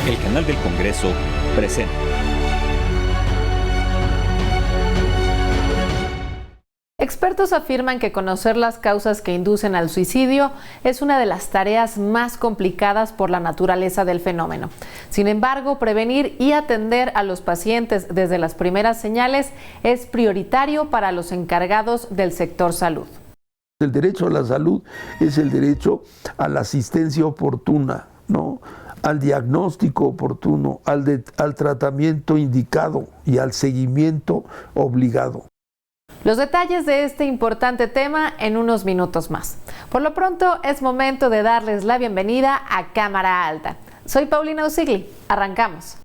El canal del Congreso presenta. Expertos afirman que conocer las causas que inducen al suicidio es una de las tareas más complicadas por la naturaleza del fenómeno. Sin embargo, prevenir y atender a los pacientes desde las primeras señales es prioritario para los encargados del sector salud. El derecho a la salud es el derecho a la asistencia oportuna, ¿no?, al diagnóstico oportuno, al tratamiento indicado y al seguimiento obligado. Los detalles de este importante tema en unos minutos más. Por lo pronto es momento de darles la bienvenida a Cámara Alta. Soy Paulina Usigli. Arrancamos.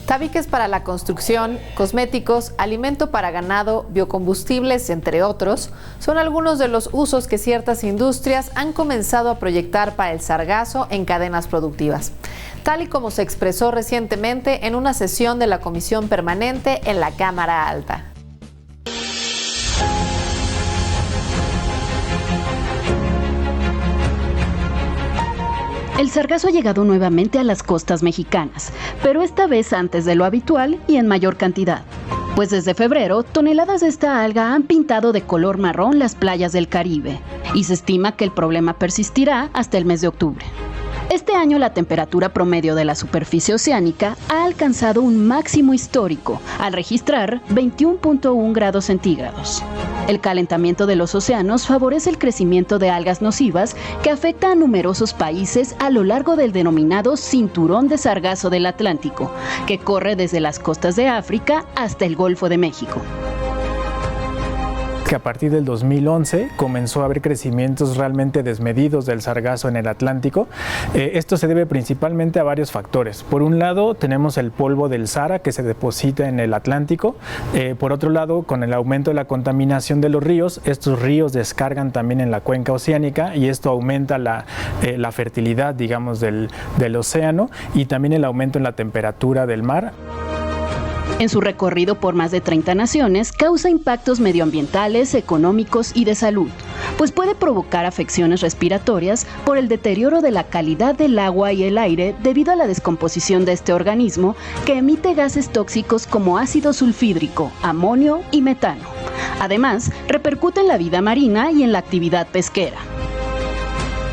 Tabiques para la construcción, cosméticos, alimento para ganado, biocombustibles, entre otros, son algunos de los usos que ciertas industrias han comenzado a proyectar para el sargazo en cadenas productivas, tal y como se expresó recientemente en una sesión de la Comisión Permanente en la Cámara Alta. El sargazo ha llegado nuevamente a las costas mexicanas, pero esta vez antes de lo habitual y en mayor cantidad. Pues desde febrero, toneladas de esta alga han pintado de color marrón las playas del Caribe, y se estima que el problema persistirá hasta el mes de octubre. Este año la temperatura promedio de la superficie oceánica ha alcanzado un máximo histórico, al registrar 21.1 grados centígrados. El calentamiento de los océanos favorece el crecimiento de algas nocivas que afecta a numerosos países a lo largo del denominado Cinturón de Sargazo del Atlántico, que corre desde las costas de África hasta el Golfo de México. Que a partir del 2011 comenzó a haber crecimientos realmente desmedidos del sargazo en el Atlántico. Esto se debe principalmente a varios factores. Por un lado, tenemos el polvo del Sahara que se deposita en el Atlántico. Por otro lado, con el aumento de la contaminación de los ríos, estos ríos descargan también en la cuenca oceánica y esto aumenta la fertilidad, digamos, del océano y también el aumento en la temperatura del mar. En su recorrido por más de 30 naciones, causa impactos medioambientales, económicos y de salud, pues puede provocar afecciones respiratorias por el deterioro de la calidad del agua y el aire debido a la descomposición de este organismo que emite gases tóxicos como ácido sulfídrico, amonio y metano. Además, repercute en la vida marina y en la actividad pesquera.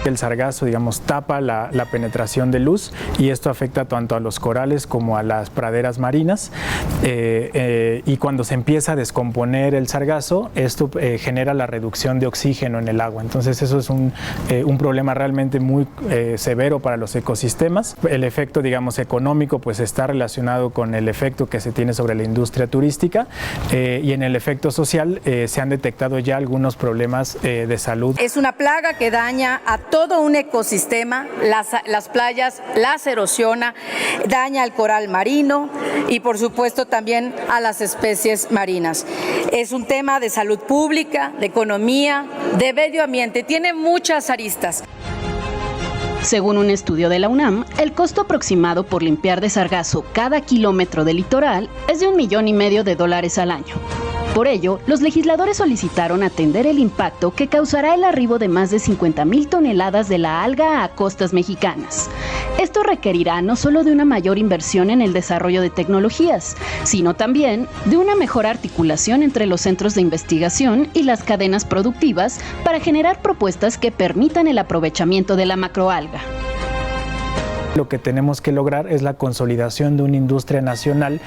El sargazo, digamos, tapa la penetración de luz y esto afecta tanto a los corales como a las praderas marinas y cuando se empieza a descomponer el sargazo, esto genera la reducción de oxígeno en el agua. Entonces eso es un problema realmente muy severo para los ecosistemas. El efecto, digamos, económico pues está relacionado con el efecto que se tiene sobre la industria turística y en el efecto social se han detectado ya algunos problemas de salud. Es una plaga que daña a todo un ecosistema, las playas las erosiona, daña al coral marino y por supuesto también a las especies marinas. Es un tema de salud pública, de economía, de medio ambiente, tiene muchas aristas. Según un estudio de la UNAM, el costo aproximado por limpiar de sargazo cada kilómetro de litoral es de $1,5 millones al año. Por ello, los legisladores solicitaron atender el impacto que causará el arribo de más de 50,000 toneladas de la alga a costas mexicanas. Esto requerirá no solo de una mayor inversión en el desarrollo de tecnologías, sino también de una mejor articulación entre los centros de investigación y las cadenas productivas para generar propuestas que permitan el aprovechamiento de la macroalga. Lo que tenemos que lograr es la consolidación de una industria nacional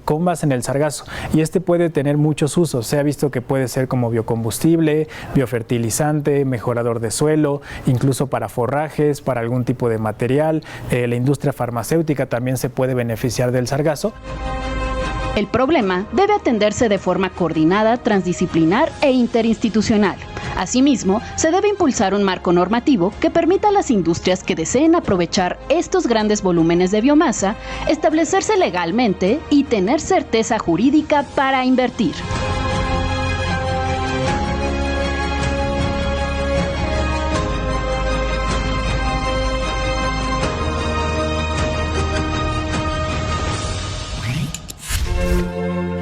con base en el sargazo y este puede tener muchos usos. Se ha visto que puede ser como biocombustible, biofertilizante, mejorador de suelo, incluso para forrajes, para algún tipo de material. La industria farmacéutica también se puede beneficiar del sargazo. El problema debe atenderse de forma coordinada, transdisciplinar e interinstitucional. Asimismo, se debe impulsar un marco normativo que permita a las industrias que deseen aprovechar estos grandes volúmenes de biomasa, establecerse legalmente y tener certeza jurídica para invertir.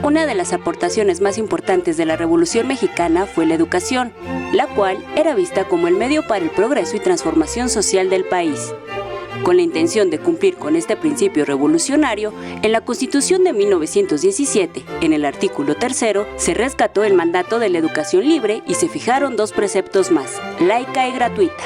Una de las aportaciones más importantes de la Revolución Mexicana fue la educación, la cual era vista como el medio para el progreso y transformación social del país. Con la intención de cumplir con este principio revolucionario, en la Constitución de 1917, en el artículo 3, se rescató el mandato de la educación libre y se fijaron 2 preceptos más, laica y gratuita.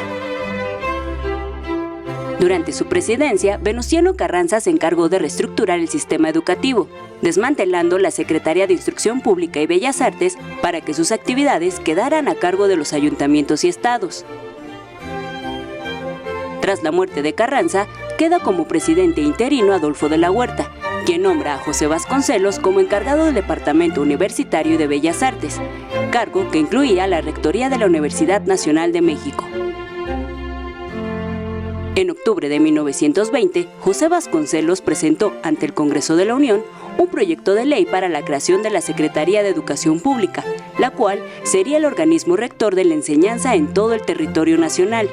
Durante su presidencia, Venustiano Carranza se encargó de reestructurar el sistema educativo, desmantelando la Secretaría de Instrucción Pública y Bellas Artes para que sus actividades quedaran a cargo de los ayuntamientos y estados. Tras la muerte de Carranza, queda como presidente interino Adolfo de la Huerta, quien nombra a José Vasconcelos como encargado del Departamento Universitario de Bellas Artes, cargo que incluía la rectoría de la Universidad Nacional de México. En octubre de 1920, José Vasconcelos presentó ante el Congreso de la Unión un proyecto de ley para la creación de la Secretaría de Educación Pública, la cual sería el organismo rector de la enseñanza en todo el territorio nacional.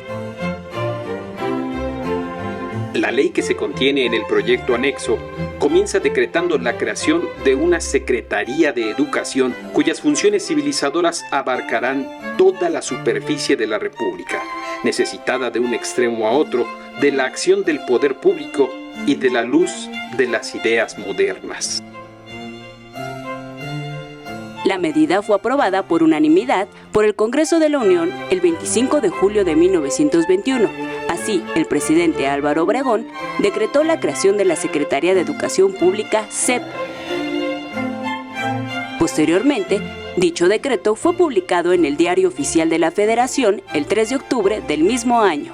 La ley que se contiene en el proyecto anexo comienza decretando la creación de una Secretaría de Educación cuyas funciones civilizadoras abarcarán toda la superficie de la República, necesitada de un extremo a otro de la acción del poder público y de la luz de las ideas modernas. La medida fue aprobada por unanimidad por el Congreso de la Unión el 25 de julio de 1921. Así, el presidente Álvaro Obregón decretó la creación de la Secretaría de Educación Pública, SEP. Posteriormente, dicho decreto fue publicado en el Diario Oficial de la Federación el 3 de octubre del mismo año.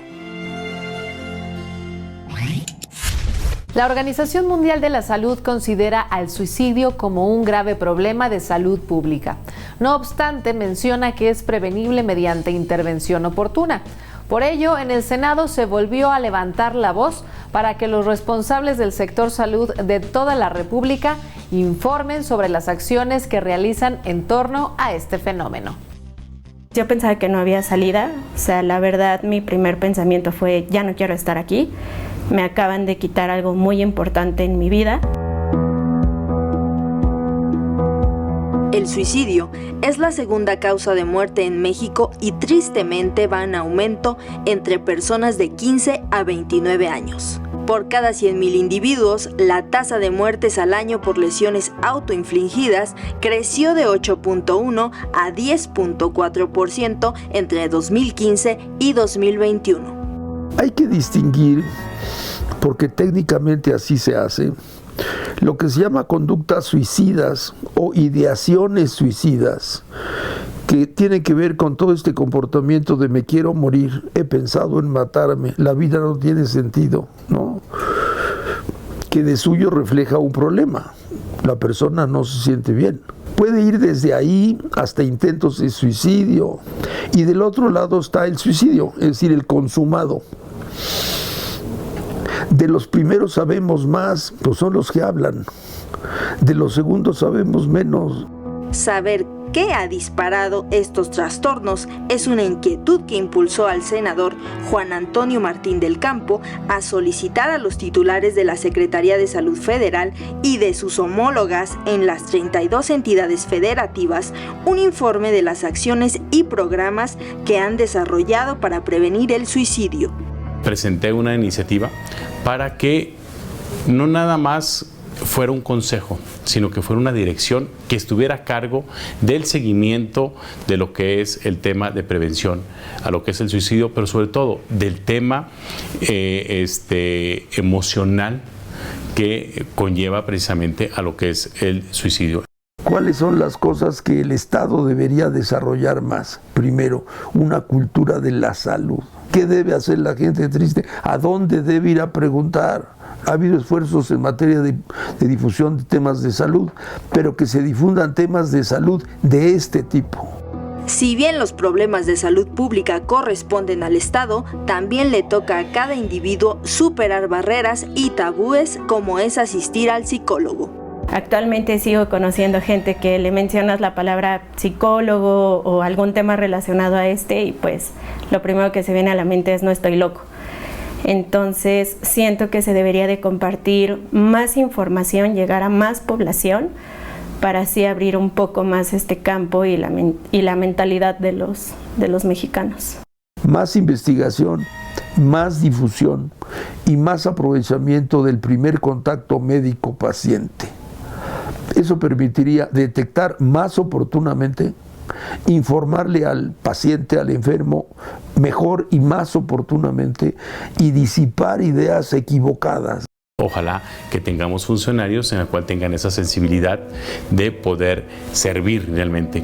La Organización Mundial de la Salud considera al suicidio como un grave problema de salud pública. No obstante, menciona que es prevenible mediante intervención oportuna. Por ello, en el Senado se volvió a levantar la voz para que los responsables del sector salud de toda la República informen sobre las acciones que realizan en torno a este fenómeno. Yo pensaba que no había salida, la verdad mi primer pensamiento fue ya no quiero estar aquí, me acaban de quitar algo muy importante en mi vida. El suicidio es la segunda causa de muerte en México y tristemente va en aumento entre personas de 15 a 29 años. Por cada 100,000 individuos, la tasa de muertes al año por lesiones autoinfligidas creció de 8.1 a 10.4% entre 2015 y 2021. Hay que distinguir, porque técnicamente así se hace, lo que se llama conductas suicidas o ideaciones suicidas, que tienen que ver con todo este comportamiento de me quiero morir, he pensado en matarme, la vida no tiene sentido, ¿no? Que de suyo refleja un problema, la persona no se siente bien. Puede ir desde ahí hasta intentos de suicidio, y del otro lado está el suicidio, es decir, el consumado. De los primeros sabemos más, pues son los que hablan. De los segundos sabemos menos. Saber qué ha disparado estos trastornos es una inquietud que impulsó al senador Juan Antonio Martín del Campo a solicitar a los titulares de la Secretaría de Salud Federal y de sus homólogas en las 32 entidades federativas un informe de las acciones y programas que han desarrollado para prevenir el suicidio. Presenté una iniciativa para que no nada más fuera un consejo, sino que fuera una dirección que estuviera a cargo del seguimiento de lo que es el tema de prevención a lo que es el suicidio, pero sobre todo del tema emocional que conlleva precisamente a lo que es el suicidio. ¿Cuáles son las cosas que el Estado debería desarrollar más? Primero, una cultura de la salud. ¿Qué debe hacer la gente triste? ¿A dónde debe ir a preguntar? Ha habido esfuerzos en materia de difusión de temas de salud, pero que se difundan temas de salud de este tipo. Si bien los problemas de salud pública corresponden al Estado, también le toca a cada individuo superar barreras y tabúes como es asistir al psicólogo. Actualmente sigo conociendo gente que le mencionas la palabra psicólogo o algún tema relacionado a y pues lo primero que se viene a la mente es no estoy loco. Entonces siento que se debería de compartir más información, llegar a más población para así abrir un poco más este campo y la mentalidad de los mexicanos. Más investigación, más difusión y más aprovechamiento del primer contacto médico-paciente. Eso permitiría detectar más oportunamente, informarle al paciente, al enfermo, mejor y más oportunamente y disipar ideas equivocadas. Ojalá que tengamos funcionarios en la cual tengan esa sensibilidad de poder servir realmente.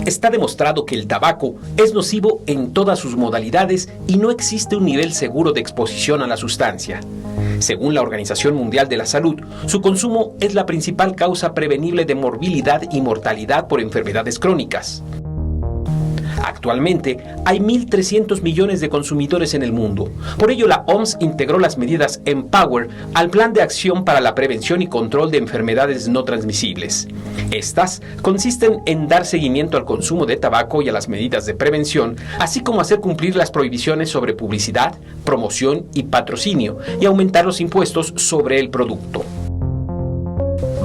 Está demostrado que el tabaco es nocivo en todas sus modalidades y no existe un nivel seguro de exposición a la sustancia. Según la Organización Mundial de la Salud, su consumo es la principal causa prevenible de morbilidad y mortalidad por enfermedades crónicas. Actualmente hay 1.300 millones de consumidores en el mundo. Por ello, la OMS integró las medidas Empower al Plan de Acción para la Prevención y Control de Enfermedades No Transmisibles. Estas consisten en dar seguimiento al consumo de tabaco y a las medidas de prevención, así como hacer cumplir las prohibiciones sobre publicidad, promoción y patrocinio, y aumentar los impuestos sobre el producto.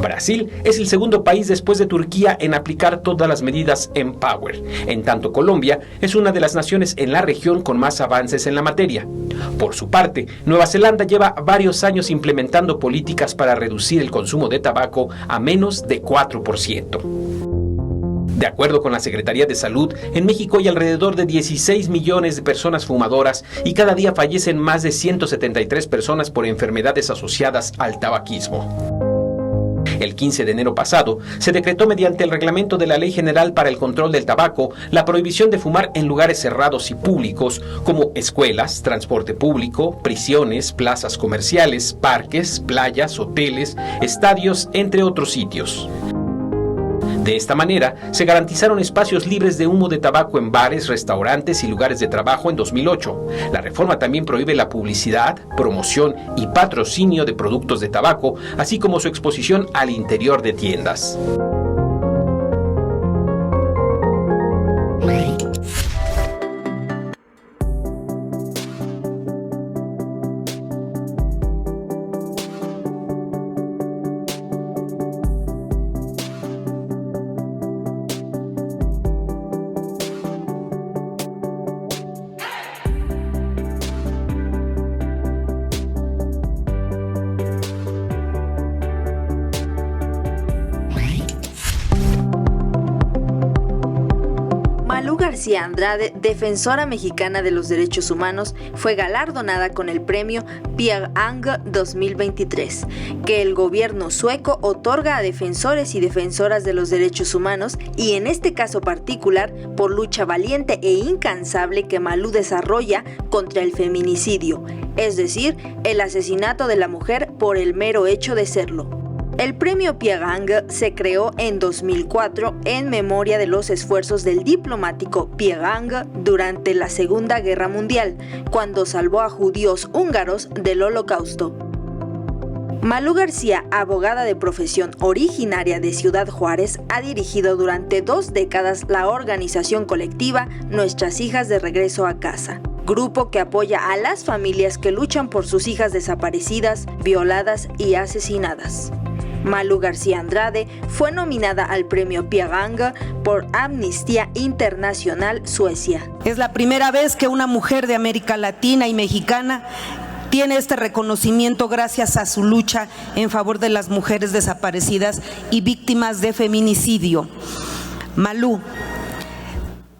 Brasil es el segundo país después de Turquía en aplicar todas las medidas Empower. En tanto, Colombia es una de las naciones en la región con más avances en la materia. Por su parte, Nueva Zelanda lleva varios años implementando políticas para reducir el consumo de tabaco a menos de 4%. De acuerdo con la Secretaría de Salud, en México hay alrededor de 16 millones de personas fumadoras y cada día fallecen más de 173 personas por enfermedades asociadas al tabaquismo. El 15 de enero pasado, se decretó mediante el reglamento de la Ley General para el Control del Tabaco la prohibición de fumar en lugares cerrados y públicos como escuelas, transporte público, prisiones, plazas comerciales, parques, playas, hoteles, estadios, entre otros sitios. De esta manera, se garantizaron espacios libres de humo de tabaco en bares, restaurantes y lugares de trabajo en 2008. La reforma también prohíbe la publicidad, promoción y patrocinio de productos de tabaco, así como su exposición al interior de tiendas. Malú García Andrade, defensora mexicana de los derechos humanos, fue galardonada con el premio Pierre Angel 2023, que el gobierno sueco otorga a defensores y defensoras de los derechos humanos y en este caso particular por lucha valiente e incansable que Malú desarrolla contra el feminicidio, es decir, el asesinato de la mujer por el mero hecho de serlo. El premio Pierre Angel se creó en 2004 en memoria de los esfuerzos del diplomático Pierre Angel durante la Segunda Guerra Mundial, cuando salvó a judíos húngaros del Holocausto. Malú García, abogada de profesión originaria de Ciudad Juárez, ha dirigido durante 2 décadas la organización colectiva Nuestras Hijas de Regreso a Casa, grupo que apoya a las familias que luchan por sus hijas desaparecidas, violadas y asesinadas. Malú García Andrade fue nominada al premio Pierre Angel por Amnistía Internacional Suecia. Es la primera vez que una mujer de América Latina y mexicana tiene este reconocimiento gracias a su lucha en favor de las mujeres desaparecidas y víctimas de feminicidio. Malú,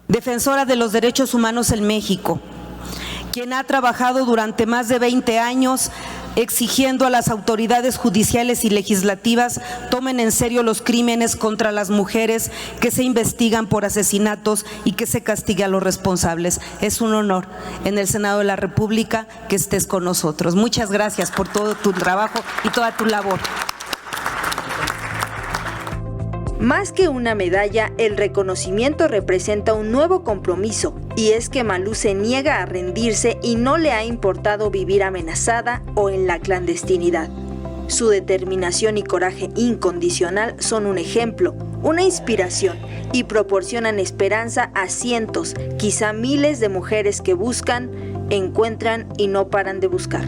defensora de los derechos humanos en México, quien ha trabajado durante más de 20 años exigiendo a las autoridades judiciales y legislativas tomen en serio los crímenes contra las mujeres, que se investigan por asesinatos y que se castigue a los responsables. Es un honor en el Senado de la República que estés con nosotros. Muchas gracias por todo tu trabajo y toda tu labor. Más que una medalla, el reconocimiento representa un nuevo compromiso, y es que Malú se niega a rendirse y no le ha importado vivir amenazada o en la clandestinidad. Su determinación y coraje incondicional son un ejemplo, una inspiración y proporcionan esperanza a cientos, quizá miles de mujeres que buscan, encuentran y no paran de buscar.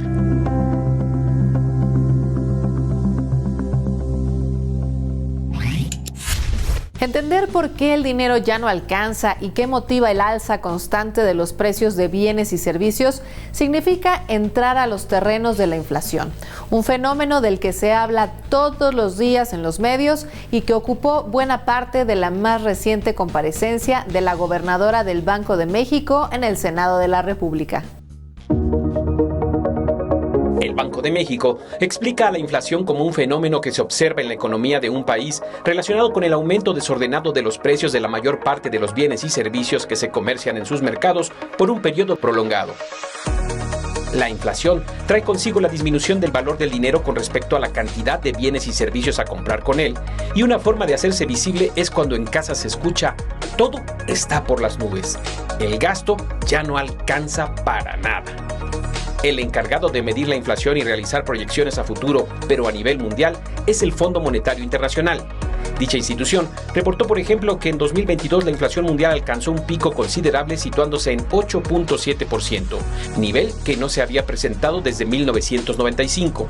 Entender por qué el dinero ya no alcanza y qué motiva el alza constante de los precios de bienes y servicios significa entrar a los terrenos de la inflación, un fenómeno del que se habla todos los días en los medios y que ocupó buena parte de la más reciente comparecencia de la gobernadora del Banco de México en el Senado de la República. El Banco de México explica a la inflación como un fenómeno que se observa en la economía de un país relacionado con el aumento desordenado de los precios de la mayor parte de los bienes y servicios que se comercian en sus mercados por un periodo prolongado. La inflación trae consigo la disminución del valor del dinero con respecto a la cantidad de bienes y servicios a comprar con él, y una forma de hacerse visible es cuando en casa se escucha: todo está por las nubes, el gasto ya no alcanza para nada. El encargado de medir la inflación y realizar proyecciones a futuro, pero a nivel mundial, es el Fondo Monetario Internacional. Dicha institución reportó, por ejemplo, que en 2022 la inflación mundial alcanzó un pico considerable situándose en 8.7%, nivel que no se había presentado desde 1995.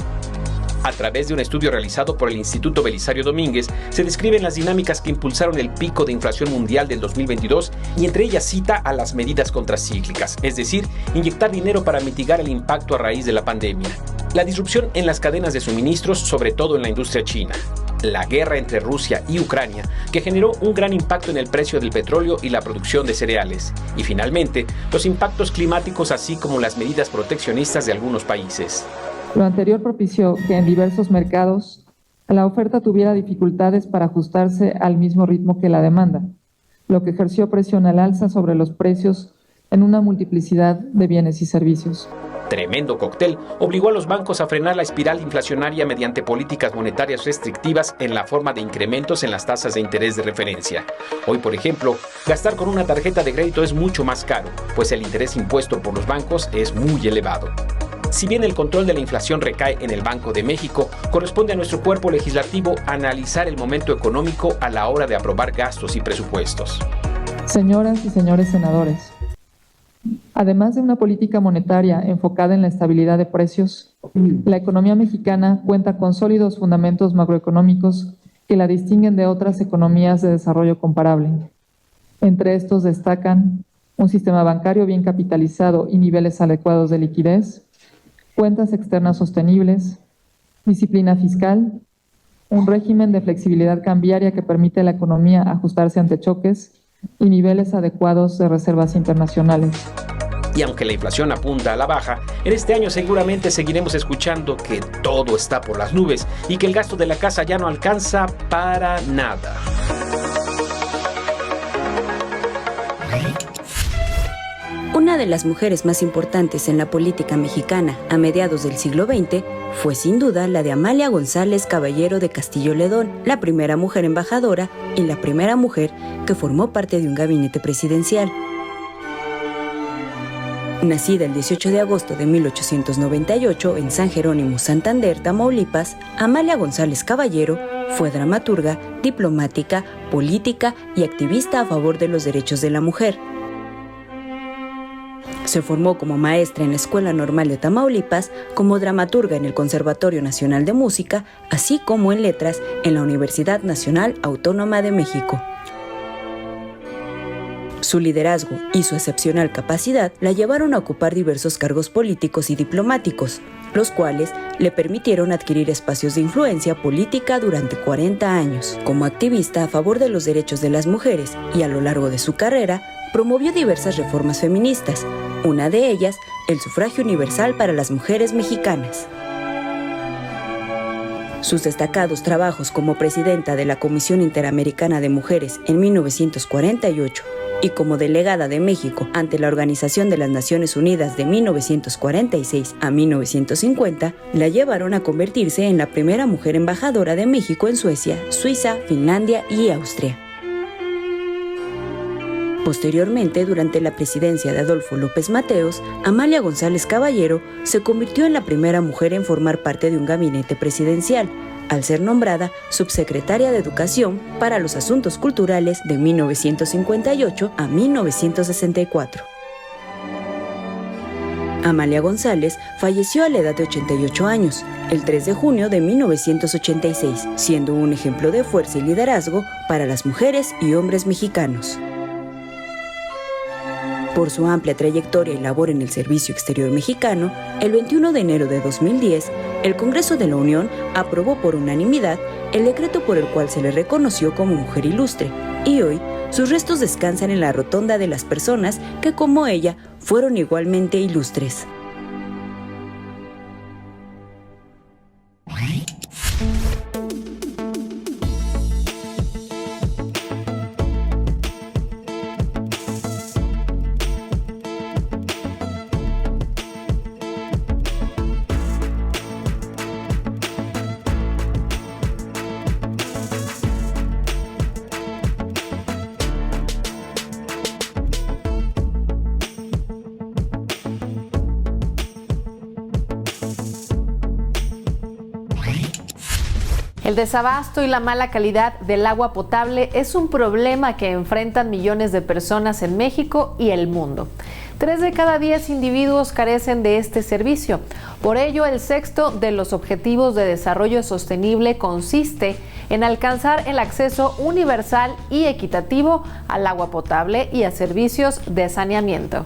A través de un estudio realizado por el Instituto Belisario Domínguez, se describen las dinámicas que impulsaron el pico de inflación mundial del 2022 y entre ellas cita a las medidas contracíclicas, es decir, inyectar dinero para mitigar el impacto a raíz de la pandemia. La disrupción en las cadenas de suministros, sobre todo en la industria china. La guerra entre Rusia y Ucrania, que generó un gran impacto en el precio del petróleo y la producción de cereales. Y finalmente, los impactos climáticos, así como las medidas proteccionistas de algunos países. Lo anterior propició que en diversos mercados la oferta tuviera dificultades para ajustarse al mismo ritmo que la demanda, lo que ejerció presión al alza sobre los precios en una multiplicidad de bienes y servicios. Tremendo cóctel obligó a los bancos a frenar la espiral inflacionaria mediante políticas monetarias restrictivas en la forma de incrementos en las tasas de interés de referencia. Hoy, por ejemplo, gastar con una tarjeta de crédito es mucho más caro, pues el interés impuesto por los bancos es muy elevado. Si bien el control de la inflación recae en el Banco de México, corresponde a nuestro cuerpo legislativo analizar el momento económico a la hora de aprobar gastos y presupuestos. Señoras y señores senadores, además de una política monetaria enfocada en la estabilidad de precios, la economía mexicana cuenta con sólidos fundamentos macroeconómicos que la distinguen de otras economías de desarrollo comparable. Entre estos destacan un sistema bancario bien capitalizado y niveles adecuados de liquidez, cuentas externas sostenibles, disciplina fiscal, un régimen de flexibilidad cambiaria que permite a la economía ajustarse ante choques y niveles adecuados de reservas internacionales. Y aunque la inflación apunta a la baja, en este año seguramente seguiremos escuchando que todo está por las nubes y que el gasto de la casa ya no alcanza para nada. Una de las mujeres más importantes en la política mexicana a mediados del siglo XX fue sin duda la de Amalia González Caballero de Castillo Ledón, la primera mujer embajadora y la primera mujer que formó parte de un gabinete presidencial. Nacida el 18 de agosto de 1898 en San Jerónimo, Santander, Tamaulipas, Amalia González Caballero fue dramaturga, diplomática, política y activista a favor de los derechos de la mujer. Se formó como maestra en la Escuela Normal de Tamaulipas, como dramaturga en el Conservatorio Nacional de Música, así como en letras en la Universidad Nacional Autónoma de México. Su liderazgo y su excepcional capacidad la llevaron a ocupar diversos cargos políticos y diplomáticos, los cuales le permitieron adquirir espacios de influencia política durante 40 años. Como activista a favor de los derechos de las mujeres y a lo largo de su carrera, promovió diversas reformas feministas, una de ellas el sufragio universal para las mujeres mexicanas. Sus destacados trabajos como presidenta de la Comisión Interamericana de Mujeres en 1948 y como delegada de México ante la Organización de las Naciones Unidas de 1946 a 1950, la llevaron a convertirse en la primera mujer embajadora de México en Suecia, Suiza, Finlandia y Austria. Posteriormente, durante la presidencia de Adolfo López Mateos, Amalia González Caballero se convirtió en la primera mujer en formar parte de un gabinete presidencial, al ser nombrada subsecretaria de Educación para los Asuntos Culturales de 1958 a 1964. Amalia González falleció a la edad de 88 años, el 3 de junio de 1986, siendo un ejemplo de fuerza y liderazgo para las mujeres y hombres mexicanos. Por su amplia trayectoria y labor en el Servicio Exterior Mexicano, el 21 de enero de 2010, el Congreso de la Unión aprobó por unanimidad el decreto por el cual se le reconoció como mujer ilustre, y hoy sus restos descansan en la rotonda de las personas que, como ella, fueron igualmente ilustres. El desabasto y la mala calidad del agua potable es un problema que enfrentan millones de personas en México y el mundo. 3 de cada 10 individuos carecen de este servicio. Por ello, el sexto de los Objetivos de Desarrollo Sostenible consiste en alcanzar el acceso universal y equitativo al agua potable y a servicios de saneamiento.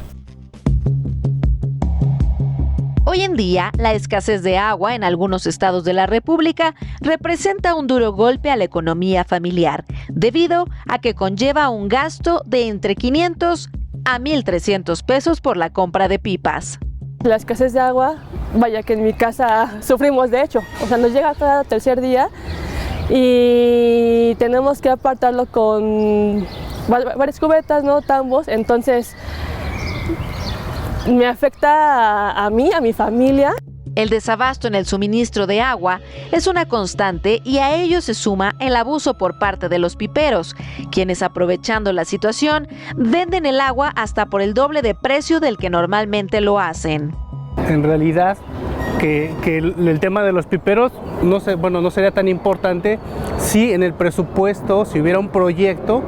Hoy en día, la escasez de agua en algunos estados de la República representa un duro golpe a la economía familiar, debido a que conlleva un gasto de entre 500 a 1,300 pesos por la compra de pipas. La escasez de agua, vaya que en mi casa sufrimos de hecho, o sea, nos llega cada tercer día y tenemos que apartarlo con varias cubetas, ¿no? Tambos, entonces me afecta a mí, a mi familia. El desabasto en el suministro de agua es una constante y a ello se suma el abuso por parte de los piperos, quienes aprovechando la situación venden el agua hasta por el doble de precio del que normalmente lo hacen. En realidad que el tema de los piperos no sería tan importante si en el presupuesto, si hubiera un proyecto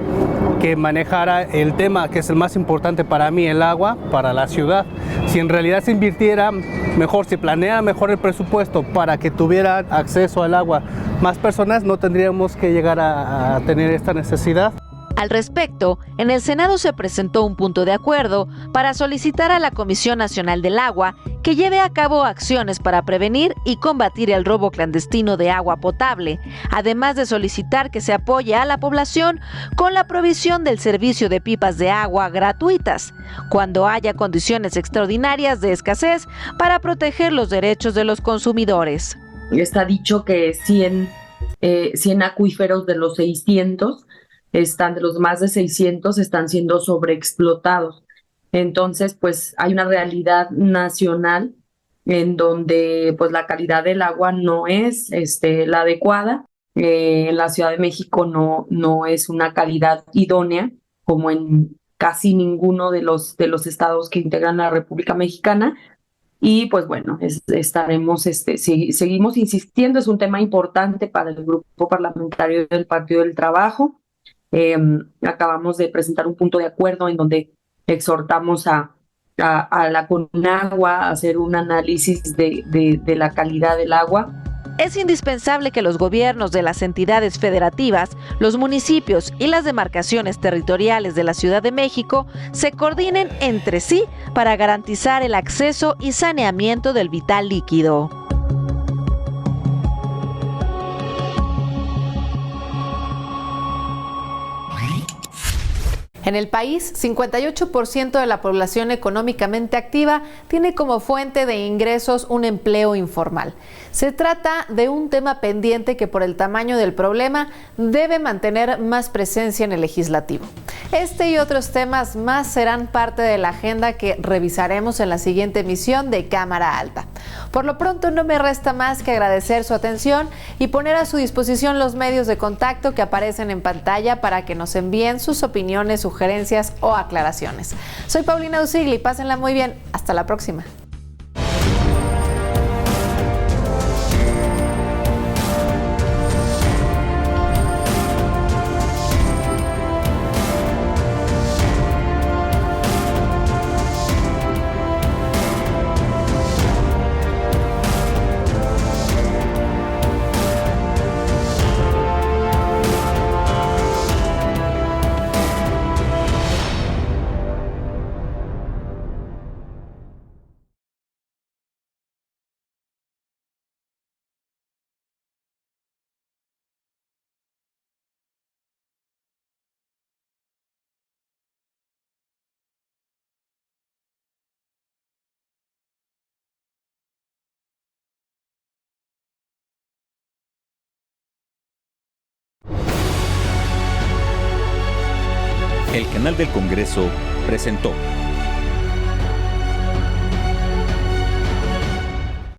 que manejara el tema que es el más importante para mí, el agua, para la ciudad. Si en realidad se invirtiera mejor, si planea mejor el presupuesto para que tuviera acceso al agua más personas, no tendríamos que llegar a tener esta necesidad. Al respecto, en el Senado se presentó un punto de acuerdo para solicitar a la Comisión Nacional del Agua que lleve a cabo acciones para prevenir y combatir el robo clandestino de agua potable, además de solicitar que se apoye a la población con la provisión del servicio de pipas de agua gratuitas, cuando haya condiciones extraordinarias de escasez para proteger los derechos de los consumidores. Está dicho que 100 acuíferos de los 600 de los más de 600 están siendo sobreexplotados. Entonces, pues hay una realidad nacional en donde pues la calidad del agua no es la adecuada. En la Ciudad de México no es una calidad idónea, como en casi ninguno de los estados que integran la República Mexicana. Y pues bueno, seguimos insistiendo, es un tema importante para el grupo parlamentario del Partido del Trabajo. Acabamos de presentar un punto de acuerdo en donde exhortamos a la Conagua a hacer un análisis de la calidad del agua. Es indispensable que los gobiernos de las entidades federativas, los municipios y las demarcaciones territoriales de la Ciudad de México se coordinen entre sí para garantizar el acceso y saneamiento del vital líquido. En el país, 58% de la población económicamente activa tiene como fuente de ingresos un empleo informal. Se trata de un tema pendiente que por el tamaño del problema debe mantener más presencia en el legislativo. Este y otros temas más serán parte de la agenda que revisaremos en la siguiente emisión de Cámara Alta. Por lo pronto no me resta más que agradecer su atención y poner a su disposición los medios de contacto que aparecen en pantalla para que nos envíen sus opiniones, sugerencias o aclaraciones. Soy Paulina Usigli, pásenla muy bien. Hasta la próxima. El canal del Congreso presentó